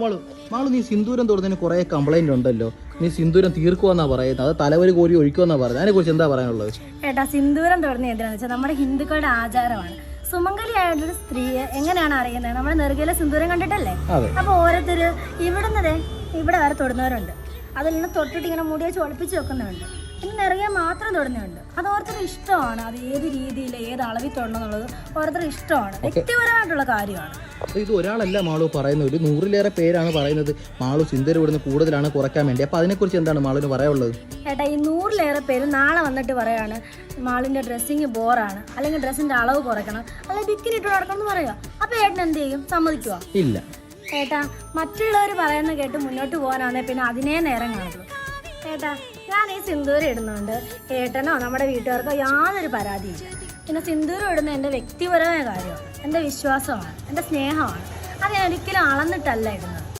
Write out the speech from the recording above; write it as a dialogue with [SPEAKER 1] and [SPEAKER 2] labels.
[SPEAKER 1] മാളു നീ സിന്ദൂരം തൊടുന്നതിന് കുറെ കംപ്ലൈന്റ് ഉണ്ടല്ലോ. നീ സിന്ദൂരം തീർക്കുമെന്നാ പറയുന്നത്, അത് തലവരി കോരി ഒഴിക്കുമെന്നാ പറയുന്നത്. അതിനെ കുറിച്ച് എന്താ പറയാനുള്ളത്?
[SPEAKER 2] ഏട്ടാ, സിന്ദൂരം തൊടുന്നത് എന്തിനാന്ന് വെച്ചാൽ നമ്മുടെ ഹിന്ദുക്കളുടെ ആചാരമാണ്. സുമംഗലിയായൊരു സ്ത്രീയെ എങ്ങനെയാണ് അറിയുന്നത്? നമ്മുടെ നെറുകയിലെ സിന്ദൂരം കണ്ടിട്ടല്ലേ? അപ്പൊ ഓരോരുത്തര് ഇവിടെ വരെ തൊടുന്നവരുണ്ട്, അതിൽ നിന്ന് തൊട്ടിട്ട് ഇങ്ങനെ മുടി വെച്ച് ഒളിപ്പിച്ച് വെക്കുന്നവരുണ്ട്, പിന്നെ നെറുകയെ മാത്രം തൊടുന്നവരുണ്ട്. അത് ഓരോരുത്തരുടെ ഇഷ്ടമാണ്, അത് ഏത് രീതിയിൽ ഏത് അളവിൽ തൊടണം എന്നുള്ളത് ഓരോരുത്തരുടെ ഇഷ്ടമാണ്, വ്യക്തിപരമായിട്ടുള്ള കാര്യമാണ്.
[SPEAKER 1] ഇത് ഒരാളല്ല മാളു പറയുന്നത്, ഒരു 100-ലേറെ പേരാണ് പറയുന്നത് മാളു സിന്ദൂരം ഇവിടുന്ന് കൂടുതലാണ് കുറയ്ക്കാൻ വേണ്ടി. അപ്പൊ അതിനെക്കുറിച്ച് എന്താണ് മാളുവിന് പറയാനുള്ളത്?
[SPEAKER 2] ഏട്ടാ, ഈ 100-ലേറെ പേര് നാളെ വന്നിട്ട് പറയാണ് മാളിന്റെ ഡ്രസ്സിങ് ബോറാണ്, അല്ലെങ്കിൽ ഡ്രസ്സിന്റെ അളവ് കുറയ്ക്കണം, അല്ലെങ്കിൽ ബിക്കിനി ഇട്ട് നടക്കണം എന്ന് പറയുക. അപ്പൊ ഏട്ടൻ എന്ത് ചെയ്യും? സമ്മതിക്കുക?
[SPEAKER 1] ഇല്ല.
[SPEAKER 2] ഏട്ടാ, മറ്റുള്ളവർ പറയുന്ന കേട്ട് മുന്നോട്ട് പോകാനാണെ പിന്നെ അതിനേ നേരം കാണുള്ളൂ. ഏട്ടാ, ഞാൻ ഈ സിന്ദൂരം ഇടുന്നുണ്ട്, ഏട്ടനോ നമ്മുടെ വീട്ടുകാർക്കോ യാതൊരു പരാതിയില്ല. പിന്നെ സിന്ദൂരം ഇടുന്ന എൻ്റെ വ്യക്തിപരമായ കാര്യമാണ്, എൻ്റെ വിശ്വാസമാണ്, എൻ്റെ സ്നേഹമാണ്. അത് ഞാൻ ഒരിക്കലും അളന്നിട്ടല്ല ഇടുന്നത്.